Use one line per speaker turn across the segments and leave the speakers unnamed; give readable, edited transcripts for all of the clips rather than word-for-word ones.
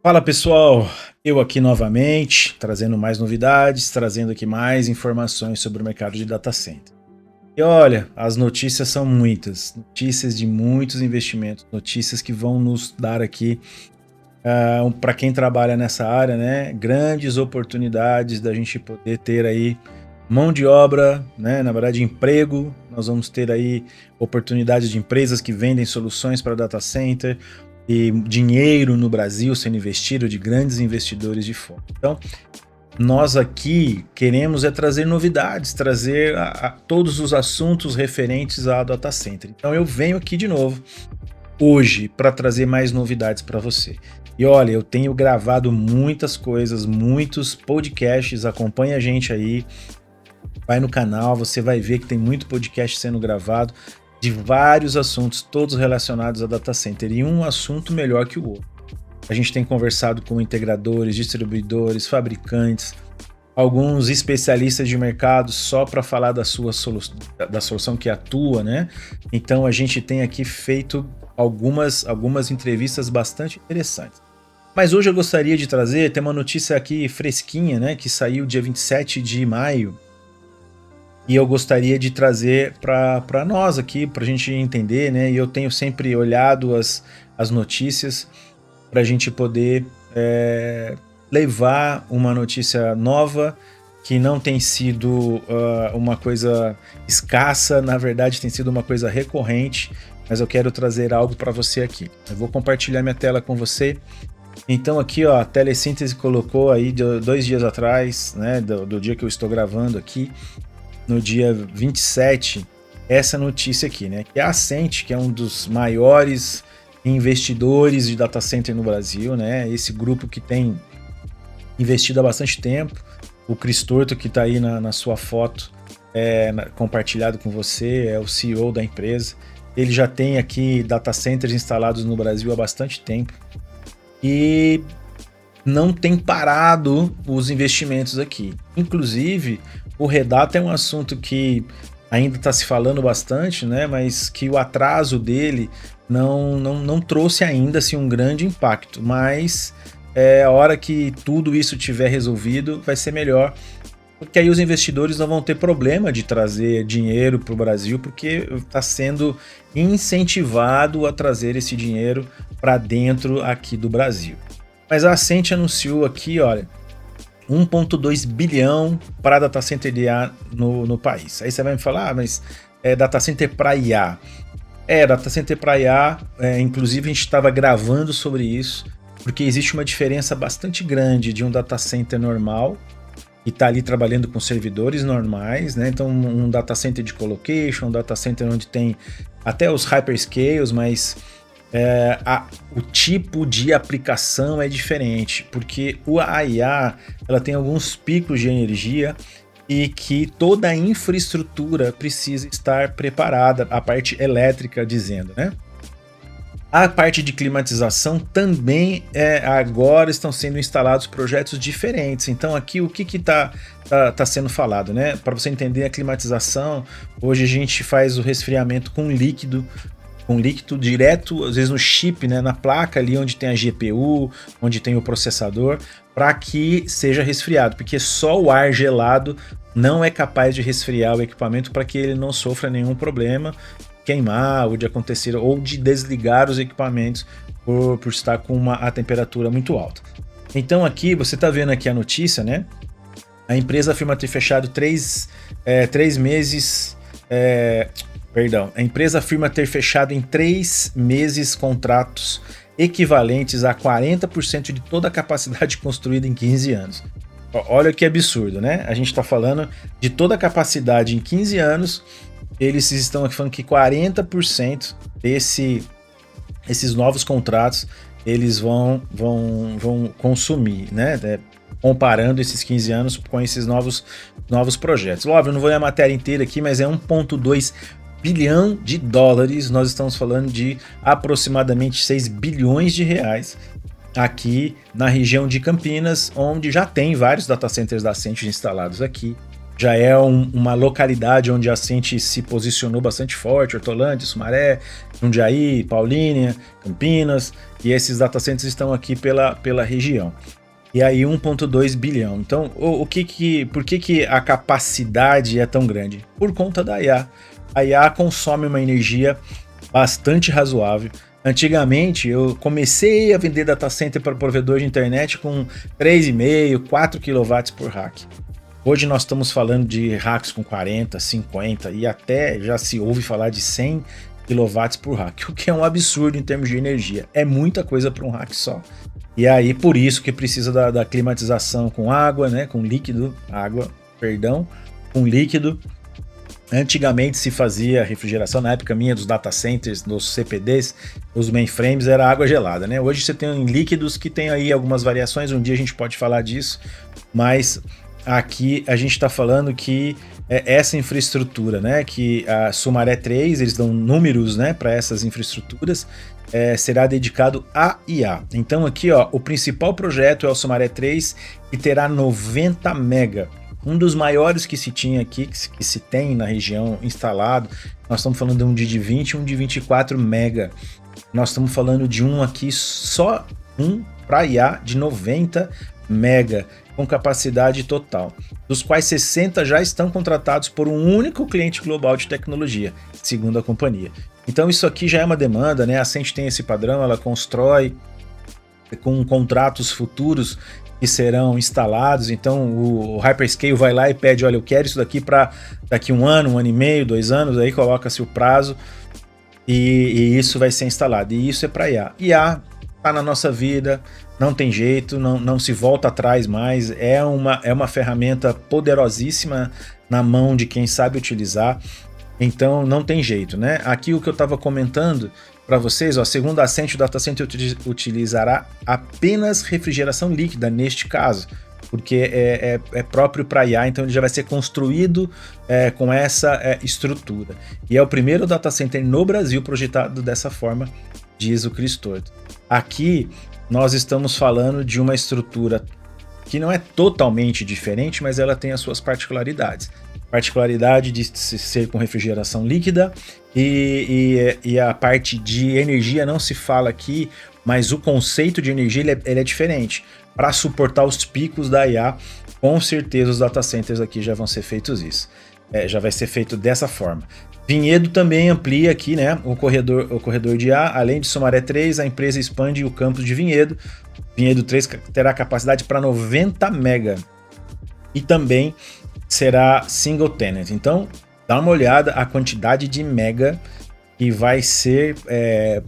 Fala pessoal, eu aqui novamente, trazendo mais novidades, trazendo aqui mais informações sobre o mercado de data center. E olha, as notícias são muitas, notícias de muitos investimentos, notícias que vão nos dar aqui, para quem trabalha nessa área, né, grandes oportunidades da gente poder ter aí mão de obra, né, na verdade emprego. Nós vamos ter aí oportunidades de empresas que vendem soluções para data center e dinheiro no Brasil sendo investido de grandes investidores de fora. Então, nós aqui queremos trazer novidades, trazer todos os assuntos referentes a data center. Então eu venho aqui de novo hoje para trazer mais novidades para você. E olha, eu tenho gravado muitas coisas, muitos podcasts, acompanha a gente aí, vai no canal, você vai ver que tem muito podcast sendo gravado de vários assuntos, todos relacionados a data center, e um assunto melhor que o outro. A gente tem conversado com integradores, distribuidores, fabricantes, alguns especialistas de mercado só para falar da solução que atua, né? Então a gente tem aqui feito algumas entrevistas bastante interessantes. Mas hoje eu gostaria de trazer, tem uma notícia aqui fresquinha, né, que saiu dia 27 de maio, e eu gostaria de trazer para nós aqui, para a gente entender, né? E eu tenho sempre olhado as notícias para a gente poder levar uma notícia nova que não tem sido uma coisa escassa, na verdade tem sido uma coisa recorrente, mas eu quero trazer algo para você aqui. Eu vou compartilhar minha tela com você. Então aqui, ó, a Telesíntese colocou aí 2 dias atrás, né, do dia que eu estou gravando aqui, no dia 27, essa notícia aqui, né? Que é a Ascent, que é um dos maiores investidores de data center no Brasil, né? Esse grupo que tem investido há bastante tempo. O Cris Torto, que está aí na sua foto, compartilhado com você, é o CEO da empresa. Ele já tem aqui data centers instalados no Brasil há bastante tempo. E não tem parado os investimentos aqui. Inclusive, o Redata é um assunto que ainda está se falando bastante, né? Mas que o atraso dele não trouxe ainda assim, um grande impacto. Mas a hora que tudo isso tiver resolvido, vai ser melhor. Porque aí os investidores não vão ter problema de trazer dinheiro para o Brasil, porque está sendo incentivado a trazer esse dinheiro para dentro aqui do Brasil. Mas a Ascent anunciou aqui, olha, 1,2 bilhão para data center de IA no país. Aí você vai me falar, mas é data center para IA. Data center para IA, inclusive a gente estava gravando sobre isso, porque existe uma diferença bastante grande de um data center normal, que está ali trabalhando com servidores normais, né? Então um data center de colocation, um data center onde tem até os hyperscales, mas o tipo de aplicação é diferente, porque a IA ela tem alguns picos de energia e que toda a infraestrutura precisa estar preparada, a parte elétrica dizendo, né? A parte de climatização também agora estão sendo instalados projetos diferentes. Então aqui o que está sendo falado, né? Para você entender a climatização, hoje a gente faz o resfriamento com líquido direto, às vezes no chip, né, na placa ali onde tem a GPU, onde tem o processador, para que seja resfriado, porque só o ar gelado não é capaz de resfriar o equipamento para que ele não sofra nenhum problema, queimar ou de acontecer ou de desligar os equipamentos por estar com a temperatura muito alta. Então aqui você está vendo aqui a notícia, né? A empresa afirma ter fechado 3 meses. A empresa afirma ter fechado em 3 meses contratos equivalentes a 40% de toda a capacidade construída em 15 anos. Olha que absurdo, né? A gente está falando de toda a capacidade em 15 anos, eles estão aqui falando que 40% esses novos contratos eles vão consumir, né? Comparando esses 15 anos com esses novos projetos. Óbvio, eu não vou ler a matéria inteira aqui, mas é 1,2 bilhão de dólares, nós estamos falando de aproximadamente 6 bilhões de reais aqui na região de Campinas, onde já tem vários data centers da Ascent instalados aqui. já é uma localidade onde a Ascent se posicionou bastante forte, Hortolândia, Sumaré, Jundiaí, Paulínia, Campinas, e esses data centers estão aqui pela região. E aí 1,2 bilhão. Então, por que a capacidade é tão grande? Por conta da IA. A IA consome uma energia bastante razoável. Antigamente, eu comecei a vender data center para provedor de internet com 3,5, 4 kW por rack. Hoje nós estamos falando de racks com 40, 50 e até já se ouve falar de 100 kW por rack, o que é um absurdo em termos de energia. É muita coisa para um rack só. E aí, por isso que precisa da climatização com água, né? Com líquido, com líquido. Antigamente se fazia refrigeração, na época minha dos data centers, dos CPDs, os mainframes, era água gelada, né? Hoje você tem líquidos que tem aí algumas variações, um dia a gente pode falar disso, mas aqui a gente está falando que essa infraestrutura, né? Que a Sumaré 3, eles dão números, né? Para essas infraestruturas, será dedicado a IA. Então aqui, ó, o principal projeto é o Sumaré 3 e terá 90 mega. Um dos maiores que se tinha aqui, que se tem na região instalado, nós estamos falando de um de 20 e um de 24 mega. Nós estamos falando de um aqui, só um para IA de 90 mega, com capacidade total, dos quais 60 já estão contratados por um único cliente global de tecnologia, segundo a companhia. Então isso aqui já é uma demanda, né? A Ascent tem esse padrão, ela constrói com contratos futuros que serão instalados, então o Hyperscale vai lá e pede, olha, eu quero isso daqui para daqui 1 ano, 1 ano e meio, 2 anos, aí coloca-se o prazo e isso vai ser instalado, e isso é para IA. IA está na nossa vida, não tem jeito, não se volta atrás mais, é uma ferramenta poderosíssima na mão de quem sabe utilizar, então não tem jeito, né? Aqui o que eu estava comentando para vocês, ó, segundo a Ascent, o data center utilizará apenas refrigeração líquida neste caso, porque é próprio para IA, então ele já vai ser construído com essa estrutura. E é o primeiro data center no Brasil projetado dessa forma, diz o Chris Torto. Aqui nós estamos falando de uma estrutura que não é totalmente diferente, mas ela tem as suas particularidades. Particularidade de ser com refrigeração líquida e a parte de energia não se fala aqui, mas o conceito de energia ele é diferente. Para suportar os picos da IA, com certeza os data centers aqui já vão ser feitos isso. Já vai ser feito dessa forma. Vinhedo também amplia aqui, né, o corredor de IA. Além de Sumaré 3, a empresa expande o campus de Vinhedo. Vinhedo 3 terá capacidade para 90 mega. E também será single tenant. Então, dá uma olhada a quantidade de mega que vai ser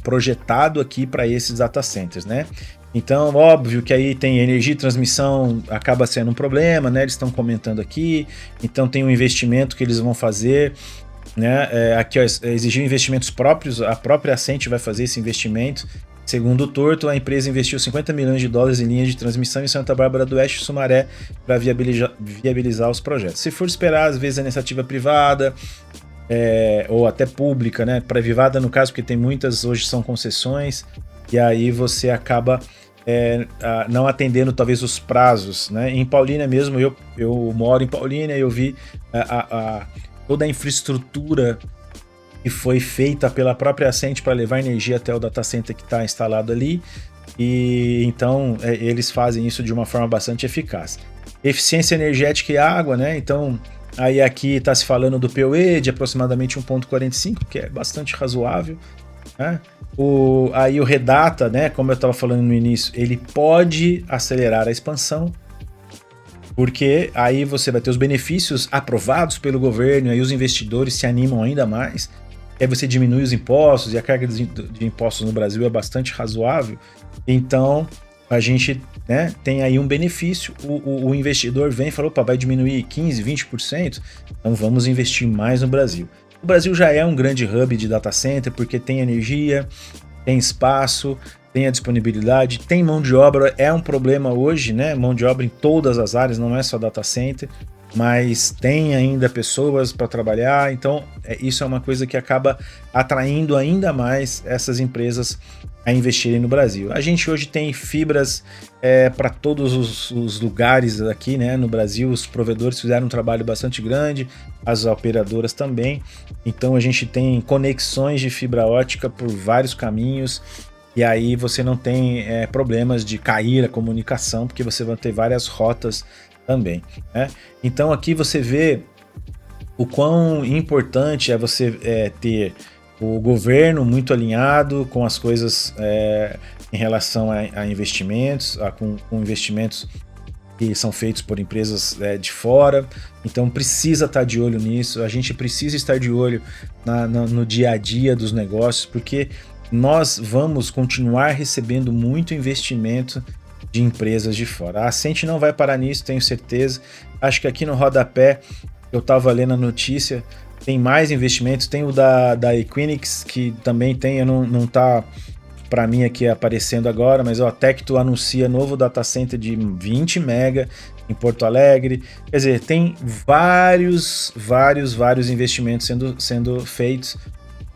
projetado aqui para esses data centers, né? Então, óbvio que aí tem energia e transmissão, acaba sendo um problema, né? Eles estão comentando aqui. Então, tem um investimento que eles vão fazer, né? Aqui, ó, exigir investimentos próprios, a própria Ascent vai fazer esse investimento. Segundo o Torto, a empresa investiu 50 milhões de dólares em linhas de transmissão em Santa Bárbara do Oeste e Sumaré para viabilizar os projetos. Se for esperar, às vezes, a iniciativa privada ou até pública, né? Privada, no caso, porque tem muitas, hoje são concessões, e aí você acaba não atendendo, talvez, os prazos, né? Em Paulínia mesmo, eu moro em Paulínia e eu vi toda a infraestrutura que foi feita pela própria Ascent para levar energia até o data center que está instalado ali, e então eles fazem isso de uma forma bastante eficaz. Eficiência energética e água, né? Então, aí aqui está se falando do PUE de aproximadamente 1,45, que é bastante razoável, né? Aí o Redata, né? Como eu estava falando no início, ele pode acelerar a expansão, porque aí você vai ter os benefícios aprovados pelo governo, e aí os investidores se animam ainda mais. Aí você diminui os impostos, e a carga de impostos no Brasil é bastante razoável. Então, a gente, né, tem aí um benefício. O investidor vem e fala, opa, vai diminuir 15%, 20%, então vamos investir mais no Brasil. O Brasil já é um grande hub de data center, porque tem energia, tem espaço, tem a disponibilidade, tem mão de obra. É um problema hoje, né? Mão de obra em todas as áreas, não é só data center, mas tem ainda pessoas para trabalhar. Então, isso é uma coisa que acaba atraindo ainda mais essas empresas a investirem no Brasil. A gente hoje tem fibras para todos os lugares aqui, né? No Brasil, os provedores fizeram um trabalho bastante grande, as operadoras também. Então a gente tem conexões de fibra ótica por vários caminhos. E aí você não tem problemas de cair a comunicação, porque você vai ter várias rotas também, né? Então aqui você vê o quão importante é você ter o governo muito alinhado com as coisas em relação a investimentos, com investimentos que são feitos por empresas de fora. Então precisa estar de olho nisso, a gente precisa estar de olho no dia a dia dos negócios, porque nós vamos continuar recebendo muito investimento de empresas de fora. A Ascent não vai parar nisso, tenho certeza. Acho que aqui no rodapé, eu estava lendo a notícia, tem mais investimentos, tem o da Equinix, que também tem, não tá para mim aqui aparecendo agora, mas a Tecto anuncia novo data center de 20 mega em Porto Alegre. Quer dizer, tem vários investimentos sendo feitos.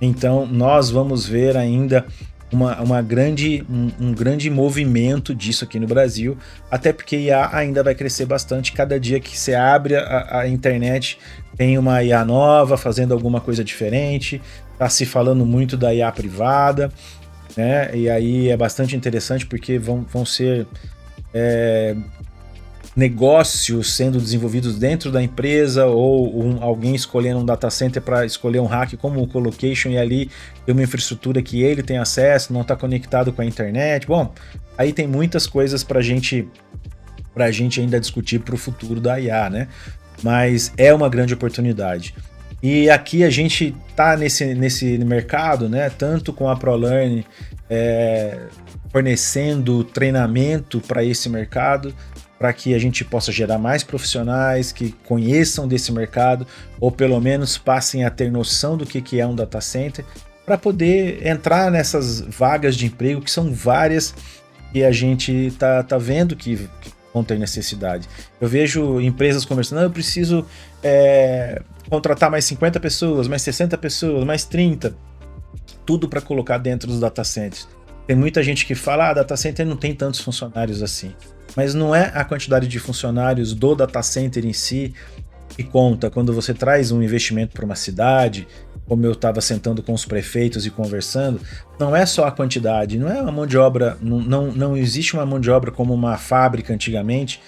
Então nós vamos ver ainda um grande movimento disso aqui no Brasil, até porque IA ainda vai crescer bastante. Cada dia que você abre a internet tem uma IA nova fazendo alguma coisa diferente, está se falando muito da IA privada, né? E aí é bastante interessante porque vão ser negócios sendo desenvolvidos dentro da empresa, ou alguém escolhendo um data center para escolher um rack como o colocation, e ali tem uma infraestrutura que ele tem acesso, não está conectado com a internet. Bom, aí tem muitas coisas para a gente ainda discutir para o futuro da IA, né? Mas é uma grande oportunidade. E aqui a gente está nesse mercado, né? Tanto com a ProLearn fornecendo treinamento para esse mercado, para que a gente possa gerar mais profissionais que conheçam desse mercado, ou pelo menos passem a ter noção do que é um data center, para poder entrar nessas vagas de emprego, que são várias, e a gente tá vendo que vão ter necessidade. Eu vejo empresas conversando, eu preciso contratar mais 50 pessoas, mais 60 pessoas, mais 30, tudo para colocar dentro dos data centers. Tem muita gente que fala, data center não tem tantos funcionários assim. Mas não é a quantidade de funcionários do data center em si que conta. Quando você traz um investimento para uma cidade, como eu estava sentando com os prefeitos e conversando, não é só a quantidade, não é uma mão de obra, não existe uma mão de obra como uma fábrica antigamente,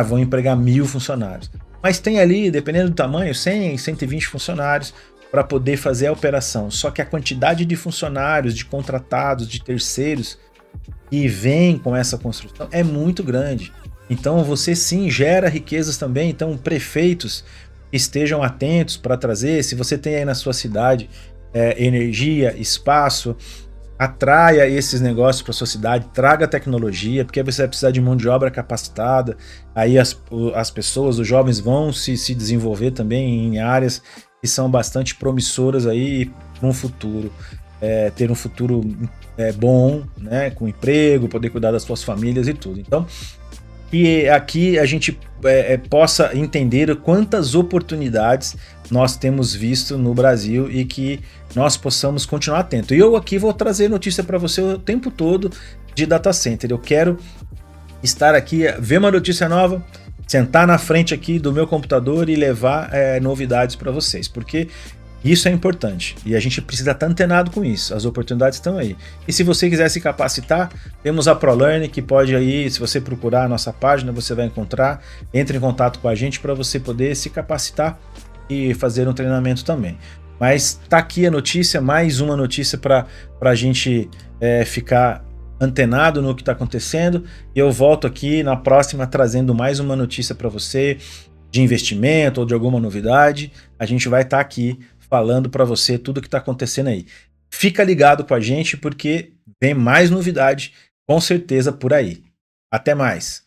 vão empregar 1000 funcionários. Mas tem ali, dependendo do tamanho, 100, 120 funcionários para poder fazer a operação. Só que a quantidade de funcionários, de contratados, de terceiros que vem com essa construção é muito grande. Então você sim gera riquezas também. Então prefeitos estejam atentos para trazer, se você tem aí na sua cidade energia, espaço, atraia esses negócios para sua cidade, traga tecnologia, porque você vai precisar de mão de obra capacitada. Aí as pessoas, os jovens vão se desenvolver também em áreas que são bastante promissoras aí para um futuro. Ter um futuro bom, né, com emprego, poder cuidar das suas famílias e tudo. Então, que aqui a gente possa entender quantas oportunidades nós temos visto no Brasil e que nós possamos continuar atento. E eu aqui vou trazer notícia para você o tempo todo de data center. Eu quero estar aqui, ver uma notícia nova, sentar na frente aqui do meu computador e levar novidades para vocês, porque isso é importante e a gente precisa estar antenado com isso. As oportunidades estão aí. E se você quiser se capacitar, temos a ProLearn, que pode aí, se você procurar a nossa página, você vai encontrar. Entre em contato com a gente para você poder se capacitar e fazer um treinamento também. Mas tá aqui a notícia, mais uma notícia para a gente ficar antenado no que está acontecendo. E eu volto aqui na próxima trazendo mais uma notícia para você de investimento ou de alguma novidade. A gente vai estar aqui falando para você tudo que está acontecendo aí. Fica ligado com a gente porque vem mais novidade com certeza por aí. Até mais!